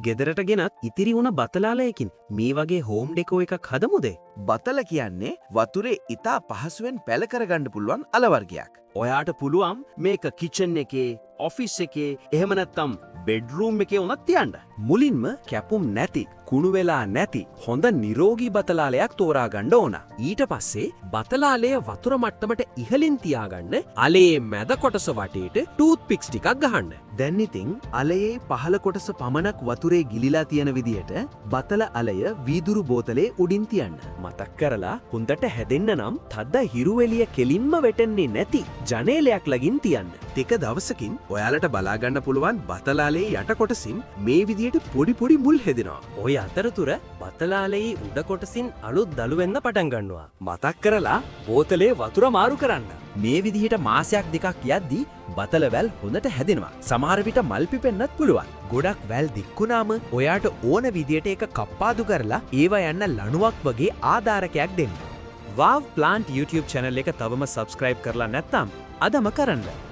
ගෙදරට ගෙනත් ඉතිරි වුණ බතලාලයකින් මේ වගේ හෝම් ඩෙකෝ එකක් හදමුද? බතල කියන්නේ වතුරේ ඉතා පහසුවෙන් පැල කරගන්න පුළුවන් අලවර්ගයක්. ඔයාට පුළුවන් මේක කිචන් එකේ, ඔෆිස් එකේ, එහෙම නැත්නම් බෙඩ්රූම් එකේ උනත් තියන්න. මුලින්ම කැපුම් නැති, කුණු වෙලා නැති හොඳ නිරෝගී බතලාලයක් තෝරා ගන්න ඕන. ඊට පස්සේ බතලාලය වතුර මට්ටමට ඉහළින් තියාගන්න අලේ මැද කොටස වටේට ටූත් පික්ස් ටිකක් ගහන්න. දැන් ඉතින් අලයේ පහළ කොටස පමණක් වතුරේ ගිලිලා තියෙන විදියට බතල අලය වීදුරු බෝතලේ උඩින් තියන්න. මතක් කරලා හොඳට හැදෙන්න නම් තද්ද හිරු එළිය කෙලින්ම වැටෙන්නේ නැති ජනේලයක් ළඟින් තියන්න. ටික දවසකින් ඔයාලට බලා ගන්න පුළුවන් බතලාලේ යට කොටසින් මේ විදියට පොඩි පොඩි මුල් හැදෙනවා. ඔය අතරතුර බතලාලේ උඩ කොටසින් අලුත් දළු වෙන්න පටන් ගන්නවා. මතක් කරලා බෝතලේ වතුර මාරු කරන්න. මේ විදිහට මාසයක් දෙකක් යද්දී බතල වැල් හොඳට හැදෙනවා. සමහර විට මල් පිපෙන්නත් පුළුවන්. ගොඩක් වැල් දික්කුණාම ඔයාට ඕන විදියට ඒක කප්පාදු කරලා ඒවා යන්න ලණුවක් වගේ ආධාරකයක් දෙන්න. Wow Plant YouTube channel එක තවම subscribe කරලා නැත්නම් අදම කරන්න.